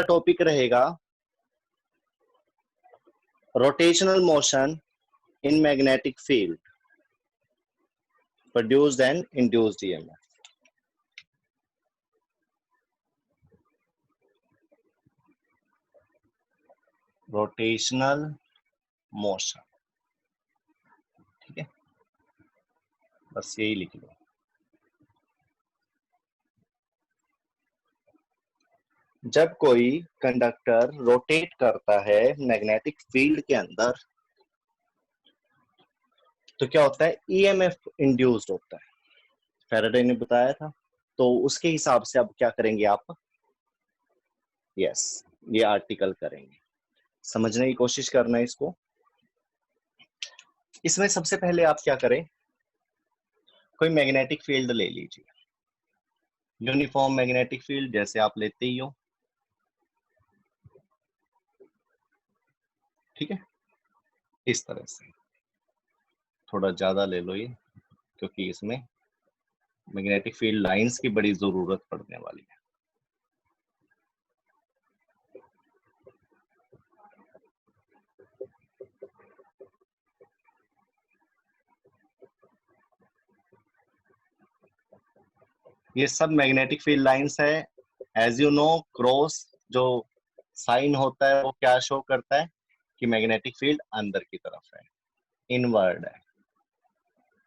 Topic रहेगा rotational motion in magnetic field produced and induced EMF. Rotational motion, ठीक है, बस यही लिख लो। जब कोई कंडक्टर रोटेट करता है मैग्नेटिक फील्ड के अंदर तो क्या होता है, ईएमएफ इंड्यूस्ड होता है। फैराडे ने बताया था, तो उसके हिसाब से अब क्या करेंगे आप, यस, ये आर्टिकल करेंगे। समझने की कोशिश करना है इसको। इसमें सबसे पहले आप क्या करें, कोई मैग्नेटिक फील्ड ले लीजिए, यूनिफॉर्म मैग्नेटिक फील्ड जैसे आप लेते ही हो, ठीक है, इस तरह से। थोड़ा ज्यादा ले लो ये, क्योंकि इसमें मैग्नेटिक फील्ड लाइंस की बड़ी जरूरत पड़ने वाली है। ये सब मैग्नेटिक फील्ड लाइंस है। एज यू नो, क्रॉस जो साइन होता है वो क्या शो करता है कि मैग्नेटिक फील्ड अंदर की तरफ है, इनवर्ड है।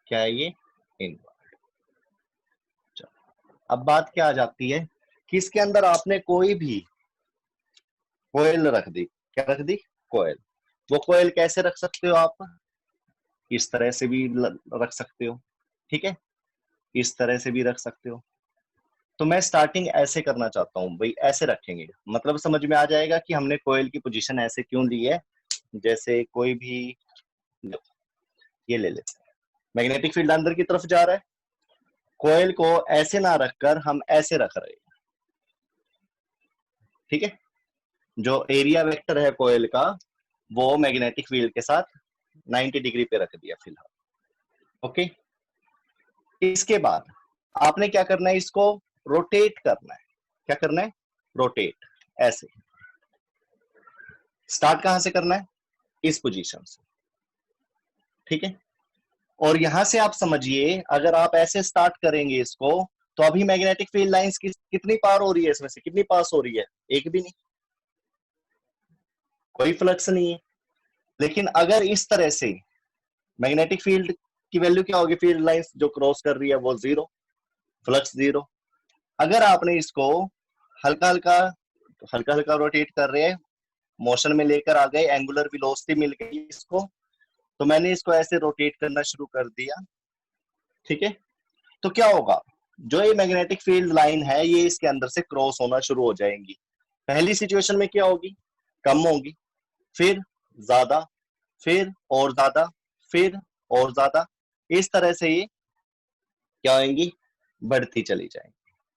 क्या है ये, इनवर्ड। अब बात क्या आ जाती है कि इसके अंदर आपने कोई भी कोयल रख दी, क्या रख दी, कोयल। वो कोयल कैसे रख सकते हो आप, इस तरह से भी रख सकते हो, ठीक है, इस तरह से भी रख सकते हो। तो मैं स्टार्टिंग ऐसे करना चाहता हूँ भाई, ऐसे रखेंगे, मतलब समझ में आ जाएगा कि हमने कोयल की पोजीशन ऐसे क्यों ली है। जैसे कोई भी, ये ले लेते हैं, मैग्नेटिक फील्ड अंदर की तरफ जा रहा है, कोयल को ऐसे ना रखकर हम ऐसे रख रहे हैं, ठीक है। जो एरिया वेक्टर है कोयल का वो मैग्नेटिक फील्ड के साथ 90 डिग्री पे रख दिया फिलहाल, ओके। इसके बाद आपने क्या करना है, इसको रोटेट करना है। क्या करना है, रोटेट, ऐसे। स्टार्ट कहां से करना है, इस पोजीशन से, ठीक है। और यहां से आप समझिए, अगर आप ऐसे स्टार्ट करेंगे इसको, तो अभी मैग्नेटिक फील्ड लाइंस कितनी पार हो रही है, इसमें से कितनी पास हो रही है, एक भी नहीं, कोई फ्लक्स नहीं है। लेकिन अगर इस तरह से, मैग्नेटिक फील्ड की वैल्यू क्या होगी, फील्ड लाइंस जो क्रॉस कर रही है वो जीरो, फ्लक्स जीरो। अगर आपने इसको हल्का हल्का हल्का हल्का रोटेट कर रहे हैं, मोशन में लेकर आ गए, एंगुलर वेलोसिटी मिल गई इसको, तो मैंने इसको ऐसे रोटेट करना शुरू कर दिया, ठीक है। तो क्या होगा, जो ये मैग्नेटिक फील्ड लाइन है ये इसके अंदर से क्रॉस होना शुरू हो जाएंगी। पहली सिचुएशन में क्या होगी, कम होगी, फिर ज्यादा, फिर और ज्यादा, फिर और ज्यादा, इस तरह से ये क्या होंगी, बढ़ती चली जाएंगी।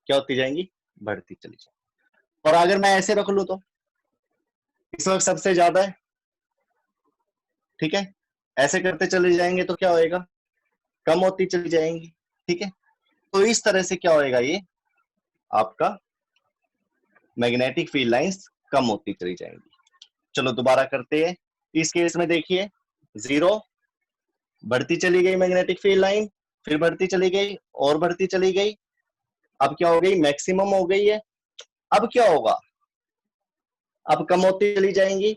क्या होती जाएंगी, बढ़ती चली जाएंगी। और अगर मैं ऐसे रख लूं तो इस वक्त सबसे ज्यादा है, ठीक है, ऐसे करते चले जाएंगे तो क्या होएगा, कम होती चली जाएंगी, ठीक है। तो इस तरह से क्या होएगा, ये आपका मैग्नेटिक फील्ड लाइंस कम होती चली जाएंगी। चलो दोबारा करते हैं। इस केस में देखिए, जीरो, बढ़ती चली गई मैग्नेटिक फील्ड लाइन, फिर बढ़ती चली गई और बढ़ती चली गई, अब क्या हो गई, मैक्सिमम हो गई है। अब क्या होगा, अब कम होती चली जाएंगी,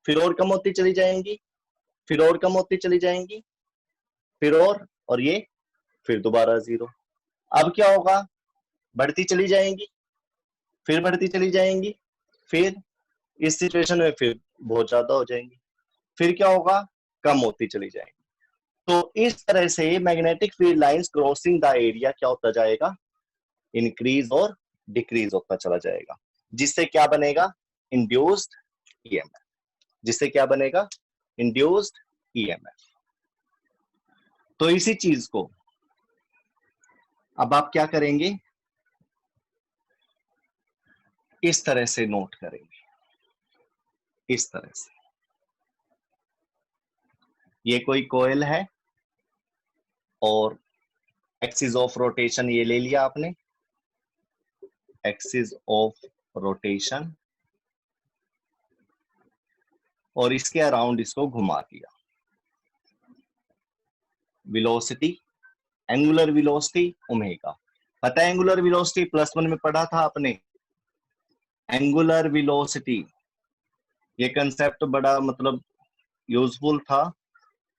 फिर और कम होती चली जाएंगी, फिर और कम होती चली जाएंगी, फिर और ये, फिर दोबारा जीरो। अब क्या होगा, बढ़ती चली जाएंगी, फिर बढ़ती चली जाएंगी, फिर इस सिचुएशन में फिर बहुत ज्यादा हो जाएंगी, फिर क्या होगा, कम होती चली जाएंगी। तो इस तरह से magnetic field lines crossing the area क्या होता जाएगा, इंक्रीज और डिक्रीज होता चला जाएगा, जिससे क्या बनेगा, इंड्यूस्ड ईएमएफ। जिससे क्या बनेगा, इंड्यूस्ड ईएमएफ। तो इसी चीज को अब आप क्या करेंगे, इस तरह से नोट करेंगे, इस तरह से। ये कोई कोयल है और एक्सिस ऑफ रोटेशन ये ले लिया आपने, एक्सिस ऑफ रोटेशन और इसके अराउंड इसको घुमा दिया। Velocity, angular velocity omega. पता है एंगुलर वेलोसिटी +1 में पढ़ा था आपने, एंगुलर वेलोसिटी, ये कंसेप्ट बड़ा मतलब यूजफुल था,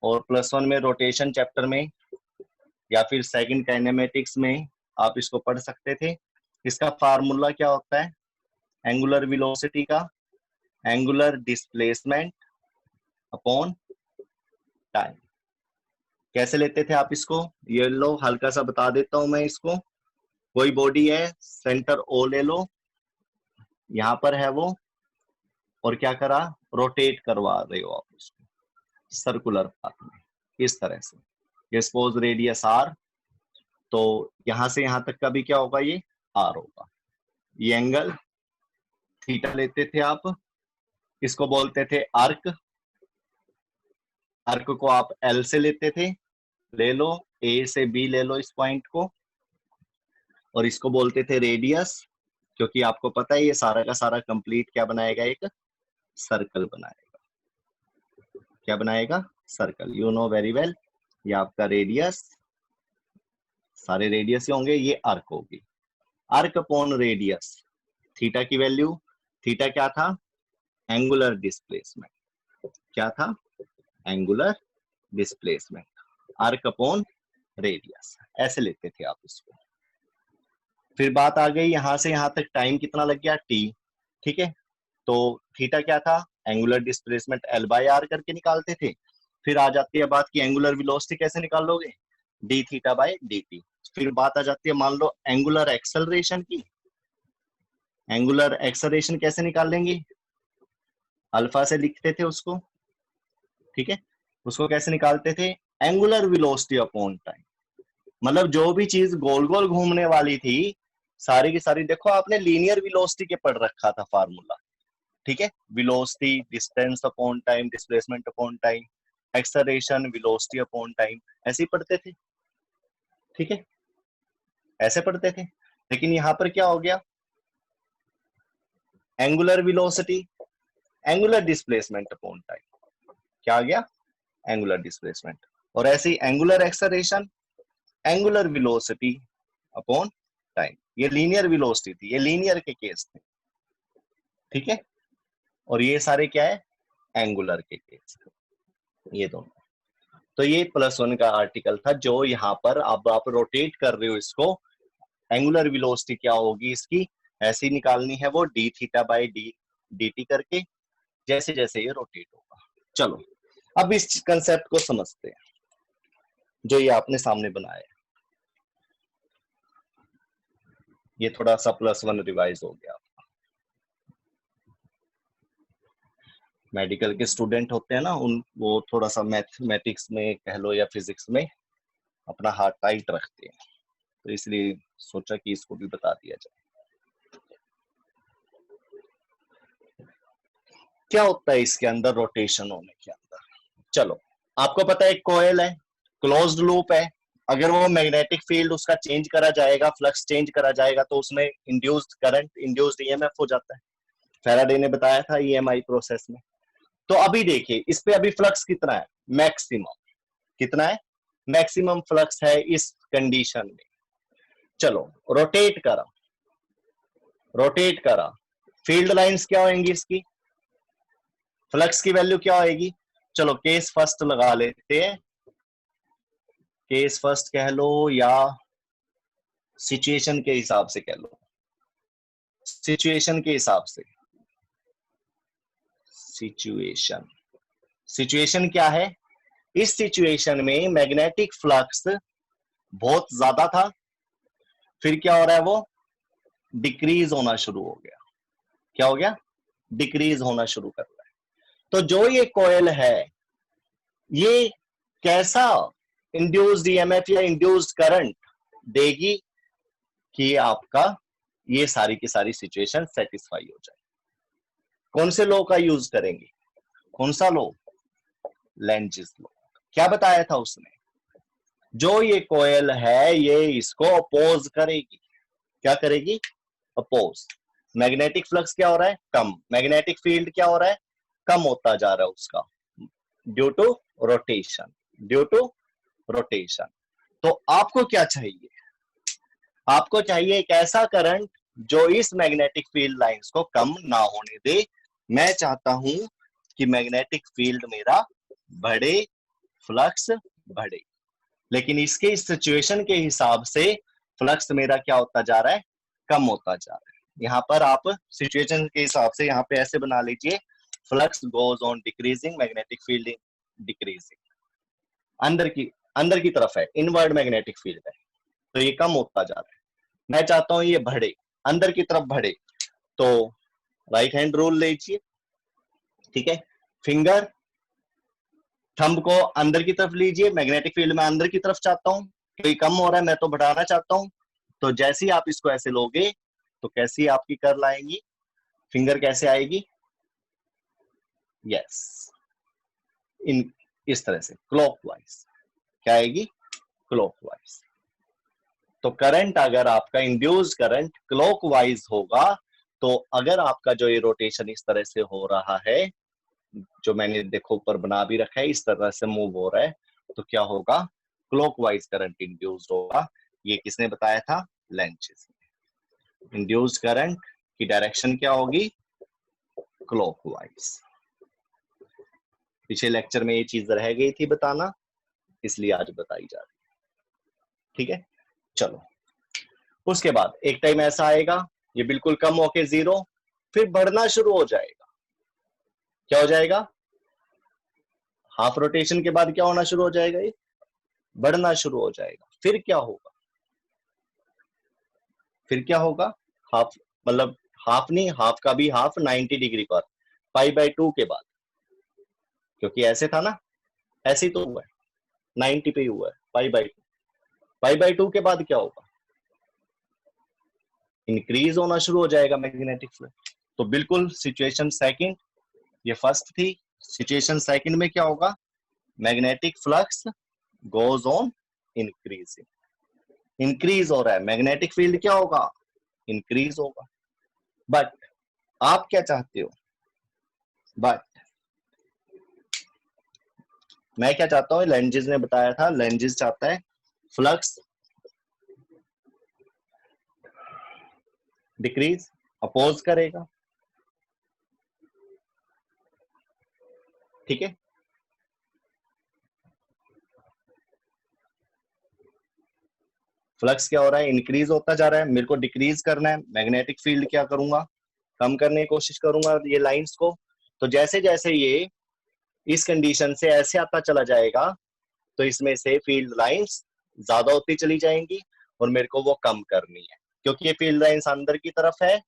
और +1 में रोटेशन चैप्टर में या फिर सेकंड काइनेमेटिक्स में आप इसको पढ़ सकते थे। इसका फार्मूला क्या होता है एंगुलर वेलोसिटी का? Angular displacement upon time. कैसे लेते थे आप इसको? ये लो, हल्का सा बता देता हूं मैं इसको। कोई बॉडी है, सेंटर ओ ले लो, यहां पर है वो, और क्या करा, रोटेट करवा रहे हो आप उसको सर्कुलर पाथ में, इस तरह से। ये सपोज रेडियस आर, तो यहां से यहां तक का भी क्या होगा, ये आर होगा। ये एंगल थीटा लेते थे आप, इसको बोलते थे आर्क। आर्क को आप एल से लेते थे, ले लो, ए से बी ले लो इस पॉइंट को, और इसको बोलते थे रेडियस, क्योंकि आपको पता है ये सारा का सारा कंप्लीट क्या बनाएगा, एक सर्कल बनाएगा। क्या बनाएगा? Circle. You know very well, ये आपका रेडियस, सारे रेडियस ही होंगे, ये आर्क होगी। आर्क अपॉन रेडियस, थीटा की वैल्यू, थीटा क्या था? Angular displacement. क्या था? Angular displacement. Arc upon radius, ऐसे लेते थे आप इसको। फिर बात आ गई यहां से यहां तक टाइम कितना लग गया, टी। ठीक है, तो थीटा क्या था? Angular displacement L by R करके निकालते थे। फिर आ जाती है बात की एंगुलर वेलोसिटी कैसे निकालोगे, D theta by D T. फिर बात आ जाती है मान लो एंगुलर एक्सेलरेशन की। एंगुलर एक्सेलरेशन कैसे निकाल लेंगे? अल्फा से लिखते थे उसको, ठीक है। उसको कैसे निकालते थे? Angular velocity upon time. मतलब जो भी चीज गोल गोल घूमने वाली थी, सारी की सारी, देखो आपने लीनियर वेलोसिटी के पढ़ रखा था फार्मूला, ठीक है। Velocity distance upon time, displacement upon time, acceleration velocity upon time, ऐसे ही पढ़ते थे, ठीक है, ऐसे पढ़ते थे। लेकिन यहां पर क्या हो गया, angular velocity angular displacement upon time, क्या आ गया? Angular displacement. और ऐसे ही angular acceleration angular velocity upon time. ये लीनियर वेलोसिटी थी, ये लीनियर के केस थे, ठीक है। और ये सारे क्या है? एंगुलर के केस, ये दोनों। तो ये +1 का आर्टिकल था, जो यहाँ पर अब आप रोटेट कर रहे हो इसको, एंगुलर वेलोसिटी क्या होगी इसकी, ऐसी निकालनी है वो, D theta by D D T करके, जैसे जैसे ये रोटेट होगा। चलो अब इस कंसेप्ट को समझते हैं जो ये आपने सामने बनाया है। ये थोड़ा सा +1 रिवाइज हो गया। मेडिकल के स्टूडेंट होते हैं ना, उन वो थोड़ा सा मैथमेटिक्स में कह लो या फिजिक्स में अपना हाथ टाइट रखते हैं, तो इसलिए सोचा कि इसको भी बता दिया जाए। क्या होता है इसके अंदर रोटेशन होने के अंदर? चलो, आपको पता है कॉइल है, क्लोज्ड लूप है, अगर वो मैग्नेटिक फील्ड उसका चेंज करा जाएगा, फ्लक्स चेंज करा जाएगा, तो उसमें इंड्यूस्ड करंट, इंड्यूस्ड ईएमएफ हो जाता है। फैराडे ने बताया था ईएमआई प्रोसेस में। तो अभी देखिए इस पे अभी फ्लक्स कितना है, मैक्सिमम। कितना है? मैक्सिमम फ्लक्स है इस कंडीशन में। चलो रोटेट करा, रोटेट करा, फील्ड लाइंस क्या होंगी इसकी, फ्लक्स की वैल्यू क्या होगी? चलो केस फर्स्ट लगा लेते हैं, केस फर्स्ट कह लो या सिचुएशन के हिसाब से कह लो, सिचुएशन के हिसाब से। सिचुएशन, सिचुएशन क्या है? इस सिचुएशन में मैग्नेटिक फ्लक्स बहुत ज्यादा था, फिर क्या हो रहा है, वो डिक्रीज होना शुरू हो गया। क्या हो गया? डिक्रीज होना शुरू कर रहा है। तो जो ये कॉइल है, ये कैसा इंड्यूस्ड ईएमएफ या इंड्यूस्ड करंट देगी कि आपका ये सारी की सारी सिचुएशन सेटिस्फाई हो जाए। कौन से लॉ का यूज करेंगे? कौन सा लॉ? Lenz's law. क्या बताया था उसने? जो ये कॉइल है ये इसको अपोज करेगी। क्या करेगी? अपोज। मैग्नेटिक फ्लक्स क्या हो रहा है? कम। मैग्नेटिक फील्ड क्या हो रहा है? कम होता जा रहा है उसका, due to rotation, due to rotation. तो आपको क्या चाहिए, आपको चाहिए एक ऐसा करंट जो इस मैग्नेटिक फील्ड लाइंस को कम ना होने दे। मैं चाहता हूं कि मैग्नेटिक फील्ड मेरा बढ़े, फ्लक्स बढ़े, लेकिन इसके सिचुएशन के हिसाब से फ्लक्स मेरा क्या होता जा रहा है, कम होता जा रहा है। यहाँ पर आप सिचुएशन के हिसाब से यहाँ पे ऐसे बना लीजिए, flux goes on decreasing, magnetic field decreasing, अंदर की तरफ है, इनवर्ड मैग्नेटिक फील्ड है, तो ये कम होता जा रहा है। मैं चाहता हूं ये बढ़े, अंदर की तरफ बढ़े, तो राइट हैंड रूल लीजिए, ठीक है, फिंगर थंब को अंदर की तरफ लीजिए, मैग्नेटिक फील्ड में अंदर की तरफ चाहता हूं, तो ये कम हो रहा है, मैं तो बढ़ाना चाहता हूं। तो जैसे ही आप इसको ऐसे लोगे तो कैसी आपकी कर्ल आएगी, फिंगर कैसे आएगी, यस, इन इस तरह से क्लॉकवाइज, क्या आएगी, क्लॉकवाइज। तो करंट अगर आपका इंड्यूस्ड करंट क्लॉकवाइज होगा, तो अगर आपका जो ये रोटेशन इस तरह से हो रहा है, जो मैंने देखो ऊपर बना भी रखा है, इस तरह से मूव हो रहा है, तो क्या होगा, क्लॉकवाइज करंट इंड्यूस्ड होगा। ये किसने बताया था, लेंजिस। इंड्यूस्ड करंट की डायरेक्शन क्या होगी, क्लॉकवाइज। पिछले लेक्चर में ये चीज रह गई थी बताना, इसलिए आज बताई जा रही है, ठीक है। चलो, उसके बाद एक टाइम ऐसा आएगा, ये बिल्कुल कम होके जीरो, फिर बढ़ना शुरू हो जाएगा। क्या हो जाएगा, हाफ रोटेशन के बाद क्या होना शुरू हो जाएगा, ये बढ़ना शुरू हो जाएगा। फिर क्या होगा, फिर क्या होगा, हाफ मतलब हाफ नहीं, हाफ का भी हाफ 90 डिग्री पर, π/2 के बाद, क्योंकि ऐसे था ना, ऐसे ही तो हुआ है, 90 पे ही हुआ है, π/2। π/2 के बाद क्या होगा, इंक्रीज होना शुरू हो जाएगा मैग्नेटिक फ्लक्स। तो बिल्कुल सिचुएशन सेकंड, ये फर्स्ट थी, सिचुएशन सेकंड में क्या होगा, magnetic flux goes on increasing, increase हो रहा है, मैग्नेटिक फील्ड क्या होगा, इंक्रीज होगा। बट आप क्या चाहते हो, बट मैं क्या चाहता हूं, लेंजिस ने बताया था, लेंजिस चाहता है फ्लक्स डिक्रीज, अपोज करेगा, ठीक है। फ्लक्स क्या हो रहा है, इंक्रीज होता जा रहा है, मेरे को डिक्रीज करना है, मैग्नेटिक फील्ड क्या करूंगा, कम करने की कोशिश करूंगा ये लाइंस को। तो जैसे जैसे ये इस कंडीशन से ऐसे आता चला जाएगा, तो इसमें से फील्ड लाइंस ज्यादा होती चली जाएंगी, और मेरे को वो कम करनी है, क्योंकि ये फील्ड लाइंस अंदर की तरफ है,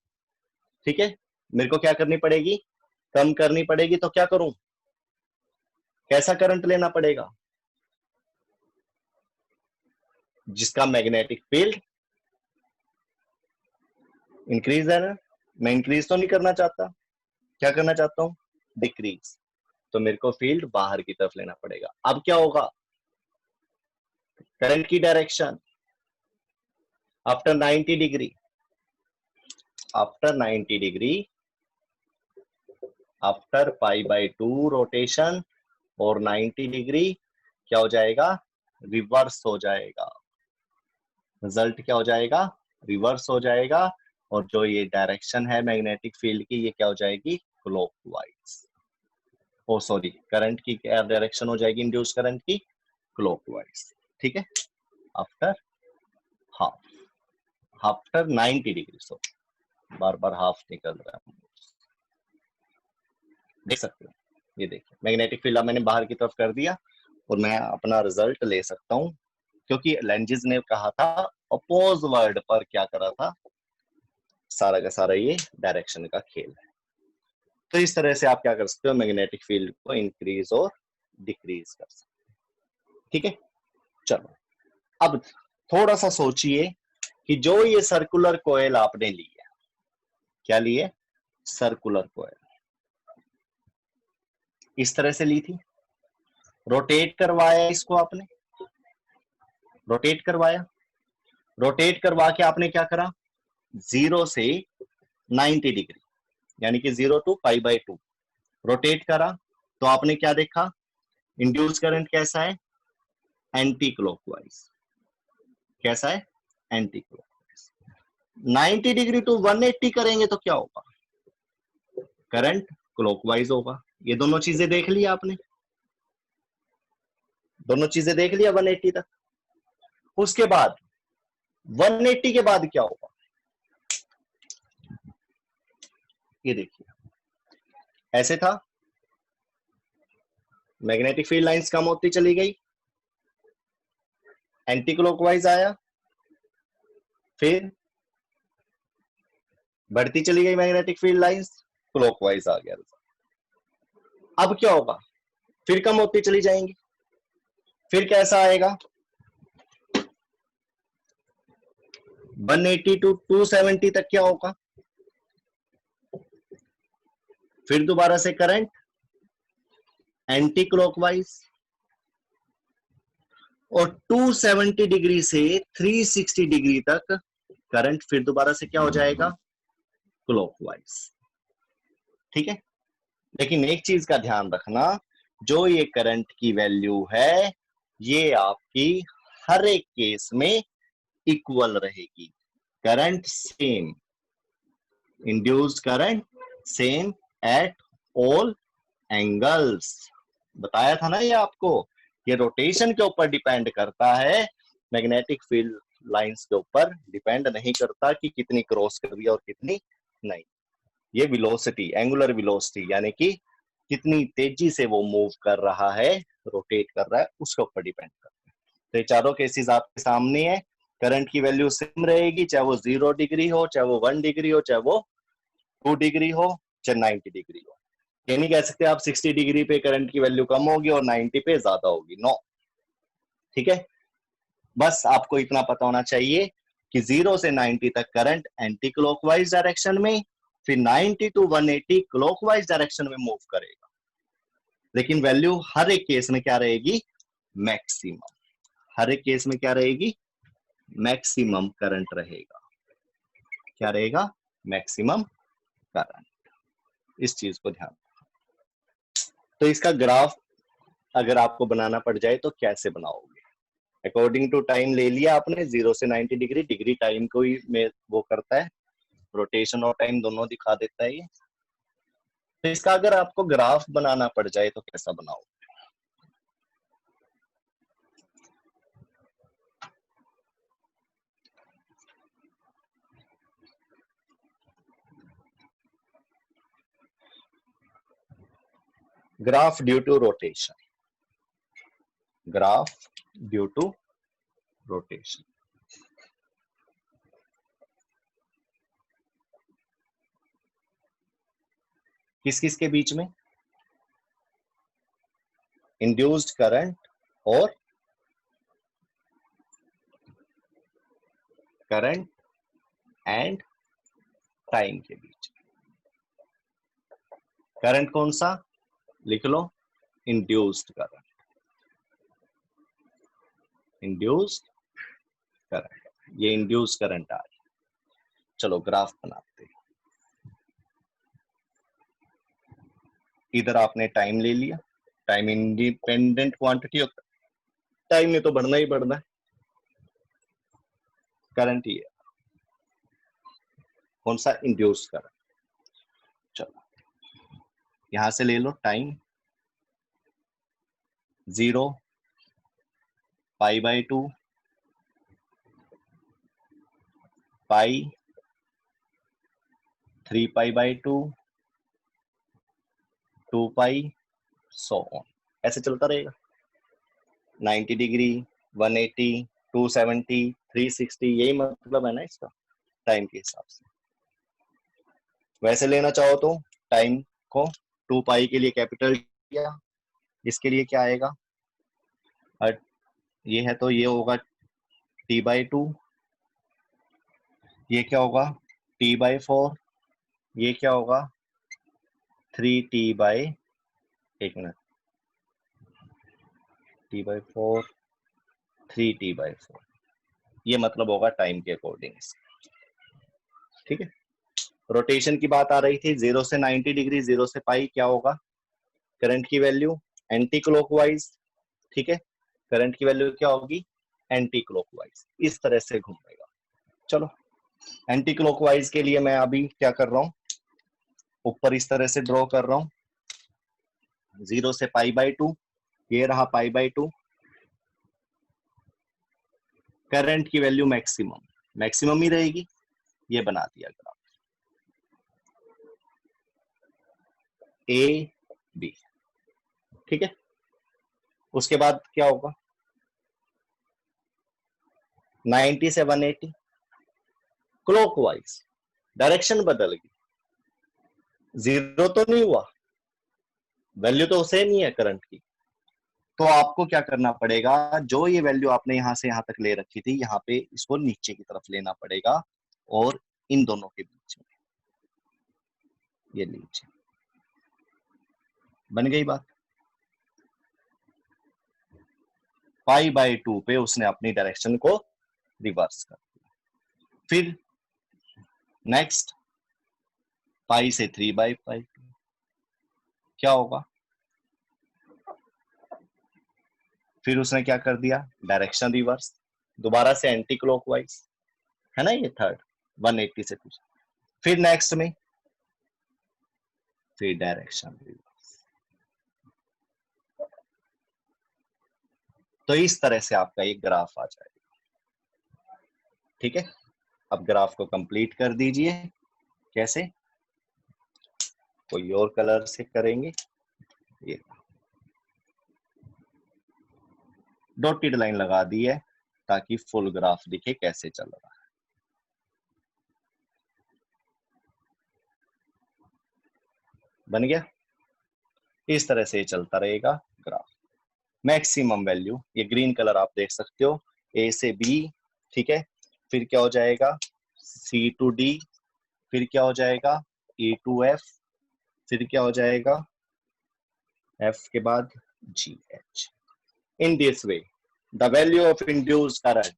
ठीक है। मेरे को क्या करनी पड़ेगी, कम करनी पड़ेगी। तो क्या करूं, कैसा करंट लेना पड़ेगा, जिसका मैग्नेटिक फील्ड इंक्रीज है ना, मैं इंक्रीज तो नहीं करना चाहता, क्या करना चाहता हूं, डिक्रीज। तो मेरे को फील्ड बाहर की तरफ लेना पड़ेगा। अब क्या होगा, करंट की direction after 90 degree, after 90 degree, after π/2 rotation और 90 डिग्री, क्या हो जाएगा, रिवर्स हो जाएगा। रिजल्ट क्या हो जाएगा, रिवर्स हो जाएगा, और जो ये डायरेक्शन है मैग्नेटिक फील्ड की, ये क्या हो जाएगी, क्लॉकवाइज। ओ सॉरी, करंट की क्या डायरेक्शन हो जाएगी, इंड्यूस करंट की, क्लॉकवाइज, ठीक है। आफ्टर हाफ, आफ्टर 90 डिग्री, सो बार बार हाफ निकल रहा है, देख सकते हो। ये देखिए मैग्नेटिक फील्ड मैंने बाहर की तरफ कर दिया, और मैं अपना रिजल्ट ले सकता हूं, क्योंकि लेंजिस ने कहा था अपोज वर्ड पर क्या करा था, सारा का सारा ये डायरेक्शन का खेल है। तो इस तरह से आप क्या कर सकते हो, मैग्नेटिक फील्ड को इंक्रीज और डिक्रीज कर सकते हो, ठीक है। चलो, अब थोड़ा सा सोचिए कि जो ये सर्कुलर कोयल आपने ली है, क्या ली है, सर्कुलर कोयल, इस तरह से ली थी, रोटेट करवाया इसको आपने, रोटेट करवाया, रोटेट करवा के आपने क्या करा, 0 से 90 डिग्री, यानी कि 0 to π/2 रोटेट करा तो आपने क्या देखा, इंड्यूस करंट कैसा है, एंटी क्लॉकवाइज। कैसा है, एंटी क्लॉकवाइज। 90 डिग्री टू 180 करेंगे तो क्या होगा, करंट क्लॉकवाइज होगा। ये दोनों चीजें देख ली आपने, दोनों चीजें देख लिया 180 तक। उसके बाद 180 के बाद क्या होगा, ये देखिए ऐसे था, मैग्नेटिक फील्ड लाइंस कम होती चली गई, एंटी क्लॉकवाइज आया, फिर बढ़ती चली गई मैग्नेटिक फील्ड लाइंस, क्लॉकवाइज आ गया। अब क्या होगा, फिर कम होती चली जाएंगी, फिर कैसा आएगा, 180 टू 270 तक क्या होगा, फिर दोबारा से करंट एंटी क्लॉकवाइज, और 270 डिग्री से 360 डिग्री तक करंट फिर दोबारा से क्या हो जाएगा, क्लॉकवाइज। ठीक है, लेकिन एक चीज का ध्यान रखना, जो ये करंट की वैल्यू है ये आपकी हर एक केस में इक्वल रहेगी। Current same, induced current same at all angles. बताया था ना ये आपको, ये रोटेशन के ऊपर डिपेंड करता है, मैग्नेटिक फील्ड लाइंस के ऊपर डिपेंड नहीं करता कि कितनी क्रॉस कर रही है और कितनी नहीं। ये वेलोसिटी, एंगुलर वेलोसिटी, यानी कि कितनी तेजी से वो मूव कर रहा है, रोटेट कर रहा है, उसके ऊपर डिपेंड करता है। तो ये चारों केसेस आपके सामने है, करंट की वैल्यू सेम रहेगी, चाहे वो 0 डिग्री हो, चाहे वो 1 डिग्री हो, चाहे वो 2 डिग्री हो, चाहे 90 डिग्री हो। ये नहीं कह सकते आप 60 डिग्री पे करंट की वैल्यू कम होगी और 90 पे ज्यादा होगी, नो। ठीक है, बस आपको इतना पता होना चाहिए कि 0 से 90 तक करंट एंटी क्लॉकवाइज डायरेक्शन में, फिर 90 टू 180 क्लॉकवाइज डायरेक्शन में मूव करेगा, लेकिन वैल्यू हर एक केस में क्या रहेगी, मैक्सिमम। हर एक केस में क्या रहेगी, मैक्सिमम करंट रहेगा। क्या रहेगा, मैक्सिमम करंट। इस चीज को ध्यान। तो इसका ग्राफ अगर आपको बनाना पड़ जाए तो कैसे बनाओगे, अकॉर्डिंग टू टाइम ले लिया आपने, 0 से 90 डिग्री, डिग्री टाइम को ही में वो करता है, रोटेशन और टाइम दोनों दिखा देता है ये। तो इसका अगर आपको ग्राफ बनाना पड़ जाए तो कैसा बनाओ, graph due to rotation, graph due to rotation. किस किस के बीच में, इंड्यूस्ड करंट और करंट एंड टाइम के बीच। करंट कौन सा, लिख लो, इंड्यूस्ड करंट, इंड्यूस्ड करंट, ये इंड्यूस करंट आ रही। चलो ग्राफ बनाते हैं। इधर आपने टाइम ले लिया, टाइम इंडिपेंडेंट क्वांटिटी होता है, टाइम में तो बढ़ना ही बढ़ना है, करंट ही है, कौन सा, इंड्यूस करंट। चलो यहां से ले लो टाइम 0, π/2, पाई, 3π/2, 2π, सो ऑन, ऐसे चलता रहेगा। 90 डिग्री, 180, 270, 360, यही मतलब है ना इसका, टाइम के हिसाब से। वैसे लेना चाहो तो टाइम को 2π के लिए कैपिटल किया, इसके लिए क्या आएगा, और ये है तो ये होगा t/2, ये क्या होगा t/4, ये क्या होगा 3t/, एक मिनट, t/4, 3t/4, ये मतलब होगा टाइम के अकॉर्डिंग। ठीक है, रोटेशन की बात आ रही थी, 0 से 90 डिग्री, 0 से पाई क्या होगा, करंट की वैल्यू एंटी क्लॉकवाइज, ठीक है, करंट की वैल्यू क्या होगी, एंटी क्लॉकवाइज, इस तरह से घूमेगा। चलो एंटी क्लॉकवाइज के लिए मैं अभी क्या कर रहा हूं, ऊपर इस तरह से ड्रॉ कर रहा हूं, 0 से π/2, ये रहा π/2, करंट की वैल्यू मैक्सिमम, मैक्सिमम ही रहेगी, ये बना दिया ग्राफ ए बी, ठीक है। उसके बाद क्या होगा, 90 से 180 क्लॉकवाइज, डायरेक्शन बदल गई, जीरो तो नहीं हुआ, वैल्यू तो सेम ही है करंट की। तो आपको क्या करना पड़ेगा, जो ये वैल्यू आपने यहां से यहां तक ले रखी थी, यहाँ पे इसको नीचे की तरफ लेना पड़ेगा, और इन दोनों के बीच में ये नीचे, बन गई बात। π/2 पे उसने अपनी डायरेक्शन को रिवर्स कर दिया। फिर नेक्स्ट पाई से 3/π2 क्या होगा, फिर उसने क्या कर दिया, डायरेक्शन रिवर्स, दोबारा से एंटी क्लॉकवाइज, है ना, ये थर्ड 180 से कुछ, फिर नेक्स्ट में फिर डायरेक्शन रिवर्स। तो इस तरह से आपका एक ग्राफ आ जाएगा, ठीक है। अब ग्राफ को कंप्लीट कर दीजिए, कैसे, कोई और कलर से करेंगे, ये डॉटेड लाइन लगा दी है ताकि फुल ग्राफ दिखे कैसे चल रहा है। बन गया, इस तरह से चलता रहेगा ग्राफ। मैक्सिमम वैल्यू, ये ग्रीन कलर आप देख सकते हो, ए से बी, ठीक है, फिर क्या हो जाएगा सी टू डी, फिर क्या हो जाएगा ई टू एफ, फिर क्या हो जाएगा एफ के बाद जी H. In this way the value of induced current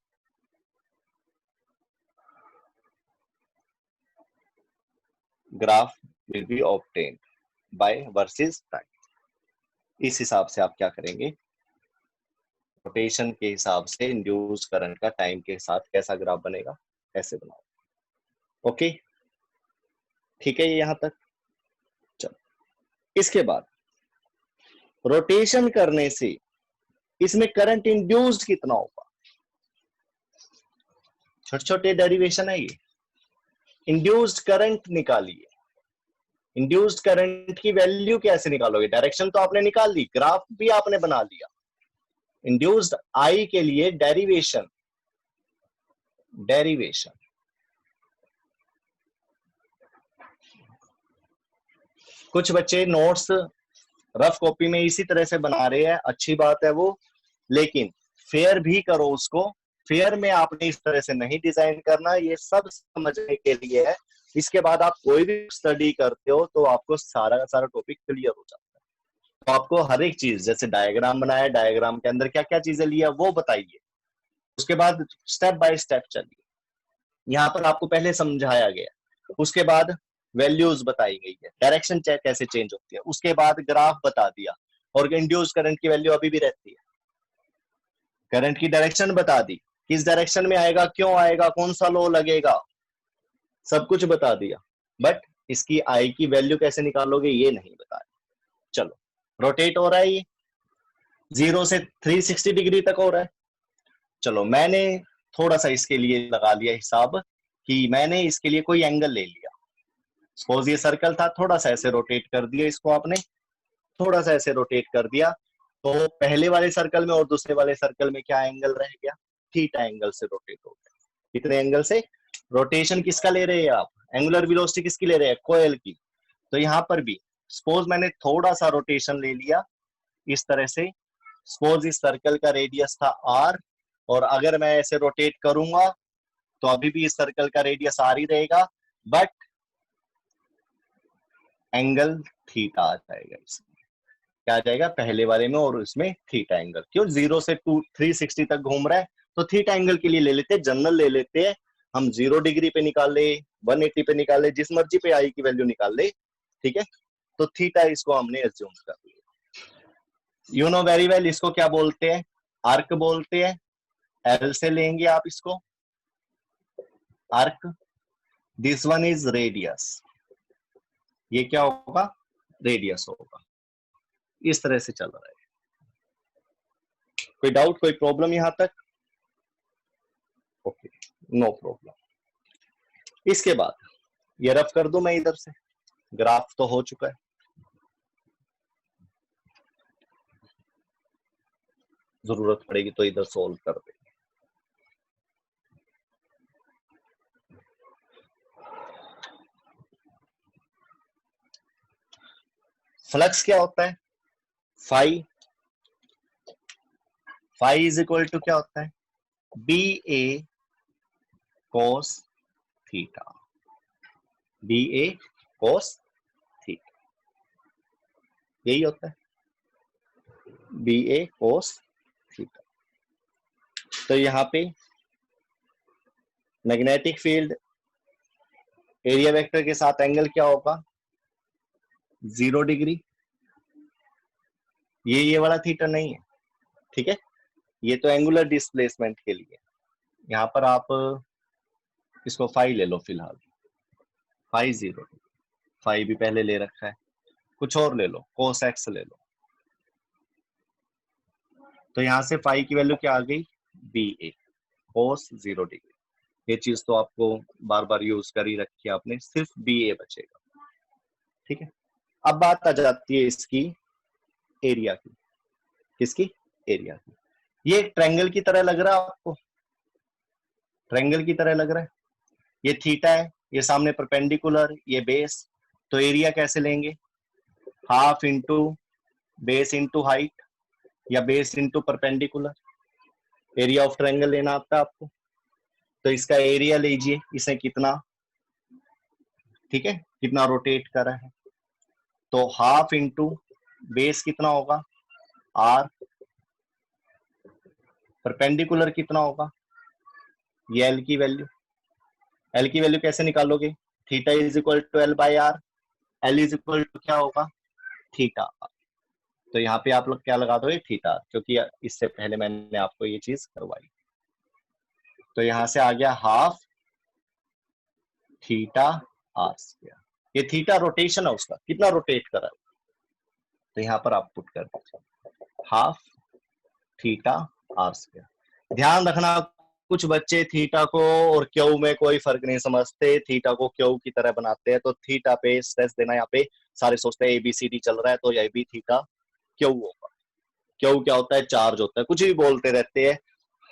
graph will be obtained by versus time. इस हिसाब से आप क्या करेंगे, रोटेशन के हिसाब से इंड्यूस्ड करंट का टाइम के साथ कैसा ग्राफ बनेगा, ऐसे बनाओ। ओके, ठीक है, ये यहां तक। चलो इसके बाद रोटेशन करने से इसमें करंट इंड्यूस्ड कितना होगा, छोटे छोटे डेरिवेशन है ये। इंड्यूस्ड करंट निकालिए, इंड्यूस्ड करंट की वैल्यू कैसे निकालोगे, डायरेक्शन तो आपने निकाल ली, ग्राफ भी आपने बना लिया, इंड्यूस्ड आई के लिए डेरिवेशन, डेरिवेशन कुछ बच्चे नोट्स रफ कॉपी में इसी तरह से बना रहे हैं, अच्छी बात है वो, लेकिन फेयर भी करो उसको। फेयर में आपने इस तरह से नहीं डिजाइन करना, ये सब समझने के लिए है। इसके बाद आप कोई भी स्टडी करते हो तो आपको सारा का सारा टॉपिक क्लियर हो जाता है। तो आपको हर एक चीज, जैसे डायग्राम बनाया, डायग्राम के अंदर क्या क्या चीजें लिया वो बताइए, उसके बाद स्टेप बाय स्टेप चलिए। यहाँ पर आपको पहले समझाया गया, उसके बाद वैल्यूज बताई गई है, डायरेक्शन कैसे चेंज होती है, उसके बाद ग्राफ बता दिया, और इंड्यूस करंट की वैल्यू अभी भी रहती है, करंट की डायरेक्शन बता दी, किस डायरेक्शन में आएगा, क्यों आएगा, कौन सा लॉ लगेगा, सब कुछ बता दिया। बट इसकी आई की वैल्यू कैसे निकालोगे ये नहीं बताया। चलो रोटेट हो रहा है ये 0 से 360 डिग्री तक हो रहा है। चलो मैंने थोड़ा सा इसके लिए लगा लिया हिसाब कि मैंने इसके लिए कोई एंगल ले लिया, सपोज ये सर्कल था, थोड़ा सा ऐसे रोटेट कर दिया इसको आपने, थोड़ा सा ऐसे रोटेट कर दिया, तो पहले वाले सर्कल में और दूसरे वाले सर्कल में क्या एंगल रह गया, थीटा एंगल से रोटेट हो गया। कितने एंगल से, रोटेशन किसका ले रहे हैं आप, एंगुलर वेलोसिटी किसकी ले रहे हैं, कोयल की। तो यहाँ पर भी सपोज मैंने थोड़ा सा रोटेशन ले लिया इस तरह से, सपोज इस सर्कल का रेडियस था r, और अगर मैं ऐसे रोटेट करूंगा तो अभी भी इस सर्कल का रेडियस r ही रहेगा, बट एंगल थीटा आ जाएगा इसमें, क्या आ जाएगा पहले वाले में और इसमें थीटा एंगल। क्यों, 0 से 360 तक घूम रहा है तो थीटा एंगल के लिए ले लेते हैं, जनरल ले लेते हैं हम, 0 डिग्री पे निकाल ले, 180 पे निकाल ले, जिस मर्जी पे आई की वैल्यू निकाल ले, ठीक है। तो थीटा इसको हमने एज्यूम कर लिया, यू नो वेरी वेल, इसको क्या बोलते हैं? आर्क बोलते हैं। एल से लेंगे आप इसको, arc. This one is radius, ये क्या होगा? रेडियस होगा। इस तरह से चल रहा है। कोई डाउट, कोई प्रॉब्लम यहां तक? Okay, no problem. इसके बाद ये रफ कर दूं मैं इधर से, ग्राफ तो हो चुका है। जरूरत पड़ेगी तो इधर सोल्व कर दे। फ्लक्स क्या होता है? Phi. Phi is equal to क्या होता है? B A cos theta. B A cos theta, यही होता है, बी ए कोस थीटा। तो यहां पे मैग्नेटिक फील्ड एरिया वेक्टर के साथ एंगल क्या होगा? 0 डिग्री। ये वाला थीटा नहीं है, ठीक है? ये तो एंगुलर डिस्प्लेसमेंट के लिए। यहां पर आप इसको फाई ले लो फिलहाल, फाई 0, फाई भी पहले ले रखा है। कुछ और ले लो, कोस एक्स ले लो। तो यहां से फाई की वैल्यू क्या आ गई? B A cos 0 degree. ये चीज तो आपको बार बार यूज कर ही रखी है आपने, सिर्फ बी ए बचेगा, ठीक है? अब बात आ जाती है इसकी एरिया की। किसकी? एरिया की। ये एक ट्रायंगल की तरह लग रहा है आपको? ट्रायंगल की तरह लग रहा है। ये थीटा है, ये सामने परपेंडिकुलर, ये बेस। तो एरिया कैसे लेंगे? Half into base into height, या base into perpendicular. Area of triangle लेना आता है आपको। तो इसका एरिया लीजिए, इसे कितना, ठीक है, कितना रोटेट करा है। तो हाफ इंटू बेस कितना होगा? आर। परपेंडिकुलर कितना होगा? ये एल की वैल्यू। एल की वैल्यू कैसे निकालोगे? Theta is equal to L by R. L is equal to क्या होगा? थीटा। तो यहाँ पे आप लोग क्या लगा दोगे? थीटा, क्योंकि इससे पहले मैंने आपको ये चीज करवाई। तो यहां से आ गया हाफ थीटा आर स्क्वायर। ये थीटा रोटेशन है उसका, कितना रोटेट करा है। तो यहाँ पर आप पुट कर दीजिए हाफ थीटा आर स्क्वायर। ध्यान रखना, कुछ बच्चे थीटा को और क्यू में कोई फर्क नहीं समझते, थीटा को क्यू की तरह बनाते हैं। तो थीटा पे स्ट्रेस देना, यहाँ पे सारे सोचते हैं एबीसीडी चल रहा है तो ये भी थीटा क्यू होगा। क्यू क्या होता है? चार्ज होता है। कुछ भी बोलते रहते हैं,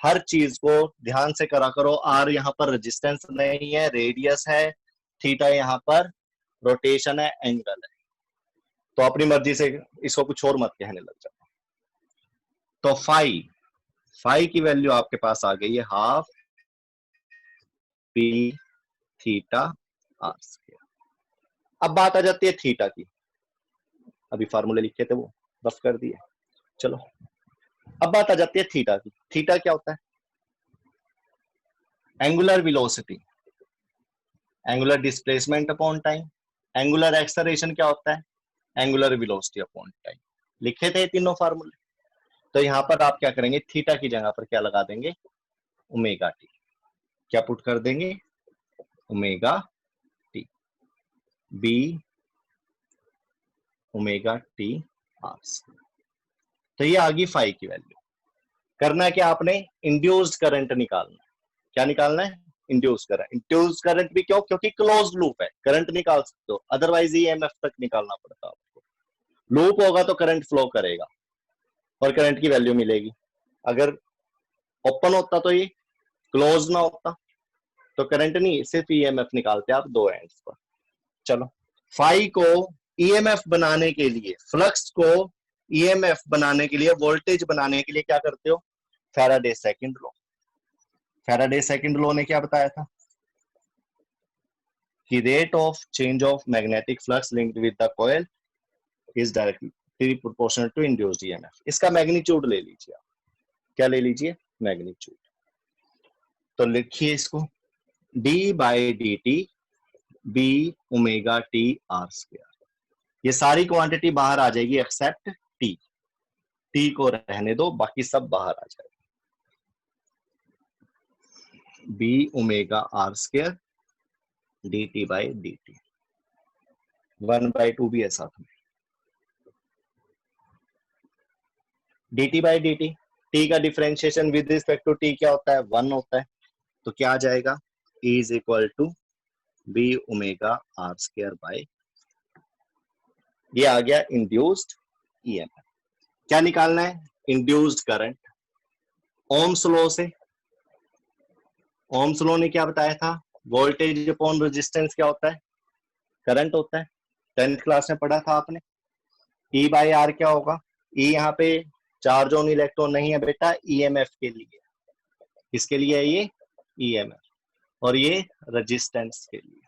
हर चीज को ध्यान से करा करो। आर यहाँ पर रेजिस्टेंस नहीं है, रेडियस है। थीटा यहाँ पर रोटेशन है, एंगल है। तो अपनी मर्जी से इसको कुछ और मत कहने लग जाओ। तो फाई की वैल्यू आपके पास आ गई है half P theta R square. अब बात आ जाती है थीटा की। अभी फार्मूले लिखे थे वो रफ कर दिए, चलो। अब बात आ जाती है थीटा की। थीटा क्या होता है? Angular velocity, angular displacement upon time. Angular acceleration क्या होता है? Angular velocity upon time. लिखे थे तीनों फार्मूले। तो यहां पर आप क्या करेंगे? थीटा की जगह पर क्या लगा देंगे? Omega T. क्या पुट कर देंगे? Omega T, B omega T R. तो ये आ गई फाई की वैल्यू। करना है क्या आपने? इंड्यूस्ड करंट निकालना है। क्या निकालना है? Induce current. इंड्यूस करंट भी क्यों? क्योंकि क्लोज लूप है, करंट निकाल सकते हो, अदरवाइज ईएमएफ तक निकालना पड़ता है आपको। लूप होगा तो करंट फ्लो करेगा और करंट की वैल्यू मिलेगी। अगर ओपन होता तो ये क्लोज ना होता, तो करंट नहीं, सिर्फ ईएमएफ निकालते आप दो एंड्स पर। चलो, फाई को ईएमएफ बनाने के लिए, फ्लक्स को ईएमएफ बनाने के लिए, वोल्टेज बनाने के लिए क्या करते हो? Faraday second law. Faraday second law ने क्या बताया था? कि rate of change of magnetic flux linked with the coil is directly proportional to induced EMF. इसका मैग्नीट्यूड ले लीजिए आप। क्या ले लीजिए? मैग्नीट्यूड। तो लिखिए इसको, D by D T B omega T R square. ये सारी क्वांटिटी बाहर आ जाएगी एक्सेप्ट टी। टी को रहने दो, बाकी सब बाहर आ जाएगा। B omega are square d t by D t, 1/2 भी है साथ में। D t by D t, t का differentiation with respect to t क्या होता है? 1 होता है। तो क्या आ जाएगा? E is equal to B omega are square by, ये आ गया इंड्यूस्ड ईएमएफ। क्या निकालना है? Induced current. ओम्स लॉ से, ओम्स लॉ ने क्या बताया था? वोल्टेज अपॉन रेजिस्टेंस क्या होता है? करंट होता है। 10th क्लास में पढ़ा था आपने। E बाई आर क्या होगा? E यहाँ पे चार्ज ऑन इलेक्ट्रॉन नहीं है बेटा, ईएमएफ के लिए। किसके लिए है ये? ईएमएफ। और ये रेजिस्टेंस के लिए।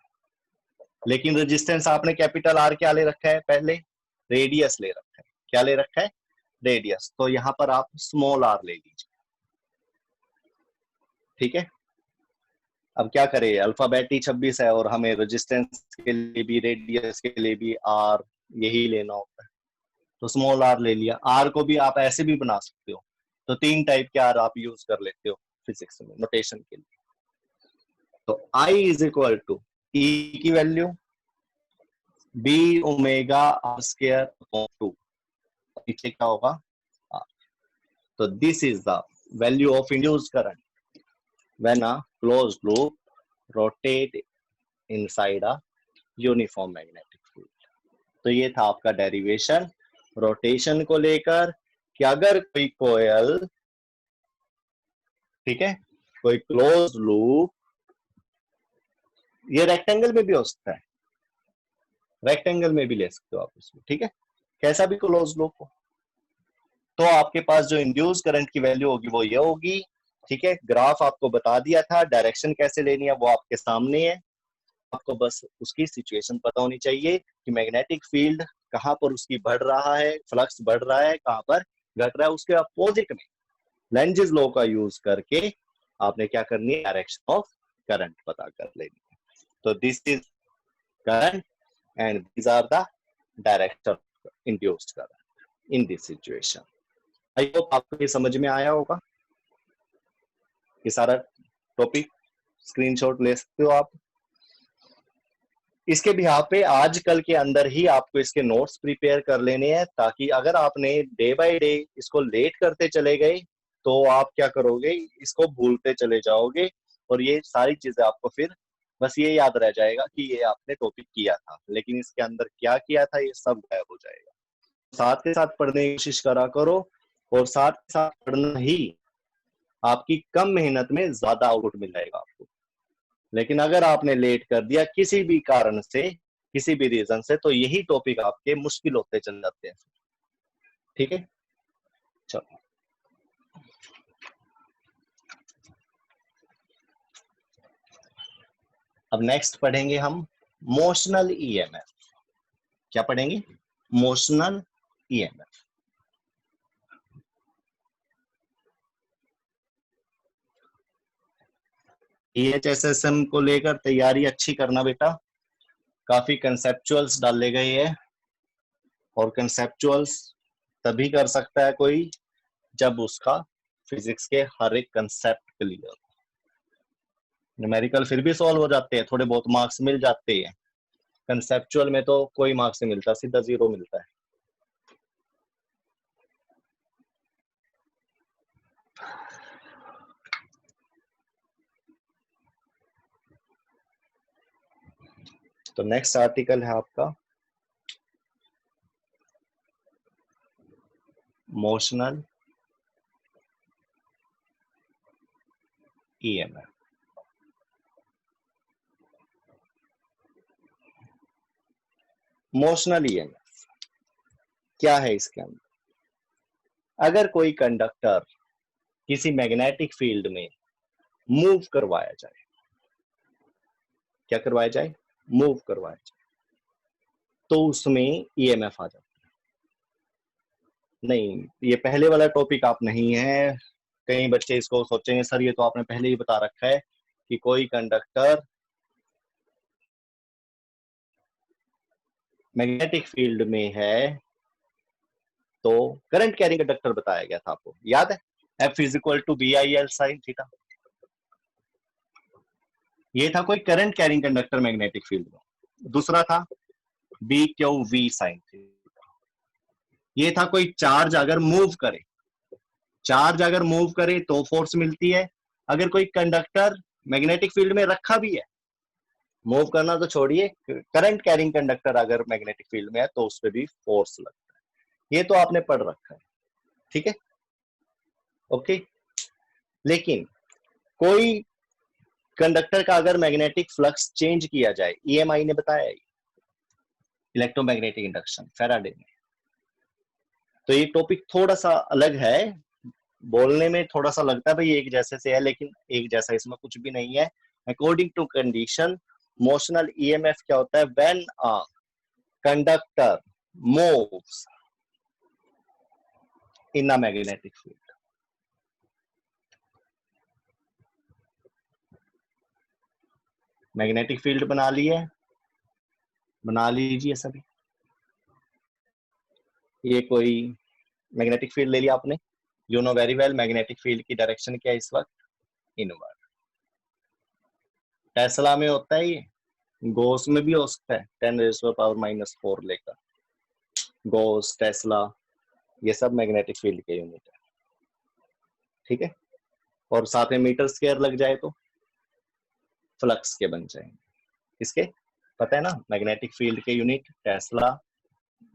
लेकिन रेजिस्टेंस आपने कैपिटल आर क्या ले रखा है? पहले रेडियस ले रखा है। क्या ले रखा है? रेडियस। तो यहां पर आप स्मॉल आर ले लीजिए, ठीक है। अब क्या करें, अल्फाबेट ही 26 है और हमें रेजिस्टेंस के लिए भी रेडियस के लिए भी आर यही लेना होता है, तो स्मॉल आर ले लिया। आर को भी आप ऐसे भी बना सकते हो, तो 3 टाइप के आर आप यूज कर लेते हो फिजिक्स में नोटेशन के लिए। तो I is equal to E की value B omega are square upon 2, पीछे क्या होगा? R. तो this is the value of induced current when a closed loop rotate inside a uniform magnetic field. तो ये था आपका डेरिवेशन रोटेशन को लेकर कि अगर कोई कोयल, ठीक है, कोई क्लोज लूप, ये रेक्टेंगल में भी हो सकता है, रेक्टेंगल में भी ले सकते हो आप इसको, ठीक है, कैसा भी क्लोज लूप हो, तो आपके पास जो इंड्यूस करंट की वैल्यू होगी वो ये होगी, ठीक है। ग्राफ आपको बता दिया था, डायरेक्शन कैसे लेनी है वो आपके सामने है। आपको बस उसकी सिचुएशन पता होनी चाहिए कि मैग्नेटिक फील्ड कहां पर उसकी बढ़ रहा है, फ्लक्स बढ़ रहा है, कहां पर घट रहा है, उसके अपोजिट में लेंजेस लॉ का यूज करके आपने क्या करनी है? डायरेक्शन ऑफ करंट पता कर लेनी है। तो this is current and these are the direction of induced current in this situation. I hope आपको ये समझ में आया होगा। ये सारा टॉपिक स्क्रीनशॉट ले सकते हो आप। इसके भी यहाँ पे आजकल के अंदर ही आपको इसके नोट्स प्रिपेयर कर लेने हैं, ताकि अगर आपने डे बाय डे इसको लेट करते चले गए तो आप क्या करोगे? इसको भूलते चले जाओगे और ये सारी चीजें आपको फिर बस ये याद रह जाएगा कि ये आपने टॉपिक किया था, लेकिन इसके अंदर क्या किया था ये सब गायब हो जाएगा। साथ के साथ पढ़ने की कोशिश करा करो, और साथ के साथ पढ़ना ही आपकी कम मेहनत में ज्यादा आउटपुट मिल जाएगा आपको। लेकिन अगर आपने लेट कर दिया किसी भी कारण से, किसी भी रीजन से, तो यही टॉपिक आपके मुश्किल होते चल जाते हैं, ठीक है। चलो अब नेक्स्ट पढ़ेंगे हम मोशनल ईएमएफ। क्या पढ़ेंगे? Motional EMF. EHSSM को लेकर तैयारी अच्छी करना बेटा, काफी कंसेप्चुअल्स डाले गए हैं, और कंसेप्चुअल्स तभी कर सकता है कोई जब उसका फिजिक्स के हर एक कंसेप्ट क्लियर। न्यूमेरिकल फिर भी सॉल्व हो जाते हैं, थोड़े बहुत मार्क्स मिल जाते हैं, कंसेप्चुअल में तो कोई मार्क्स नहीं मिलता, सीधा 0 मिलता है। तो नेक्स्ट आर्टिकल है आपका मोशनल ईएमएफ। मोशनल ईएमएफ क्या है? इसके अंदर अगर कोई कंडक्टर किसी मैग्नेटिक फील्ड में मूव करवाया जाए, क्या करवाया जाए? मूव करवाया जाए, तो उसमें ईएमएफ आ जाता है। नहीं, ये पहले वाला टॉपिक आप नहीं है। कई बच्चे इसको सोचेंगे सर ये तो आपने पहले ही बता रखा है कि कोई कंडक्टर मैग्नेटिक फील्ड में है तो करंट कैरिंग कंडक्टर बताया गया था आपको, याद है? F is equal to B I L sine theta. ये था कोई current carrying conductor magnetic field में। दूसरा था B Q V sine theta. ये था कोई चार्ज अगर मूव करे, चार्ज अगर मूव करे तो फोर्स मिलती है। अगर कोई कंडक्टर मैग्नेटिक फील्ड में रखा भी है, मूव करना तो छोड़िए, करंट कैरिंग कंडक्टर अगर मैग्नेटिक फील्ड में है तो उस पर भी फोर्स लगता है। ये तो आपने पढ़ रखा है, ठीक है, ओके। लेकिन कोई कंडक्टर का अगर मैग्नेटिक फ्लक्स चेंज किया जाए, ईएमआई ने बताया, इलेक्ट्रोमैग्नेटिक इंडक्शन, फैराडे ने, तो ये टॉपिक थोड़ा सा अलग है, बोलने में थोड़ा सा लगता है भाई एक जैसे से है, लेकिन एक जैसा इसमें कुछ भी नहीं है। According to condition, motional EMF क्या होता है? When a conductor moves in a magnetic field. Magnetic field बना लीजिए सभी। ये कोई मैग्नेटिक फील्ड ले लिया आपने, you know very well magnetic field की डायरेक्शन क्या है इस वक्त? इनवर्ड। टेस्ला में होता है ये, गॉस में भी हो सकता है, 10⁻⁻⁴ लेकर। गॉस, टेस्ला, ये सब मैग्नेटिक फील्ड के यूनिट है, ठीक है। और साथ में मीटर स्क्वायर लग जाए तो फ्लक्स के बन जाएंगे। इसके पता है ना, मैग्नेटिक फील्ड के यूनिट टेस्ला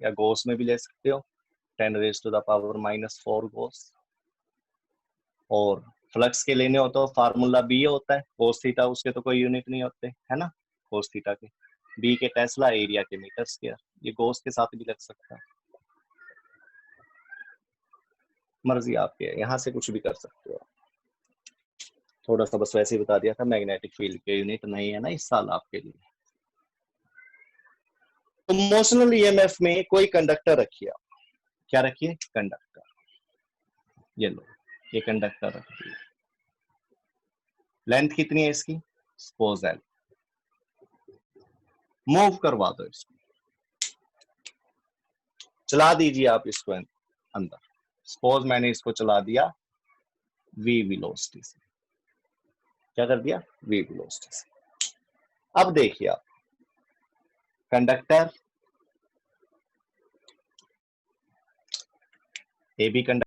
या गॉस में भी ले सकते हो, 10⁻⁻⁴ गॉस। और फ्लक्स के लेने हो तो फार्मूला बी होता है, कोस थीटा, उसके तो कोई यूनिट नहीं होते है ना, कोस थीटा के। बी के टेस्ला, एरिया के मीटर स्क्वायर। ये गॉस के साथ भी लग सकता है, मर्जी आपकी है, यहां से कुछ भी कर सकते हो। थोड़ा सा बस वैसे ही बता दिया था, मैग्नेटिक फील्ड के यूनिट नहीं है ना इस साल आपके लिए। तो मोशनल ईएमएफ में कोई कंडक्टर रखिए आप, क्या रखिए? कंडक्टर। ये लो, ये कंडक्टर रखिए। लेंथ कितनी है इसकी? Suppose L. मूव करवा दो इसको, चला दीजिए आप इसको अंदर। सपोज मैंने इसको चला दिया v वेलोसिटी से। क्या कर दिया? v वेलोसिटी से। अब देखिए आप, कंडक्टर ए बी कंडक्टर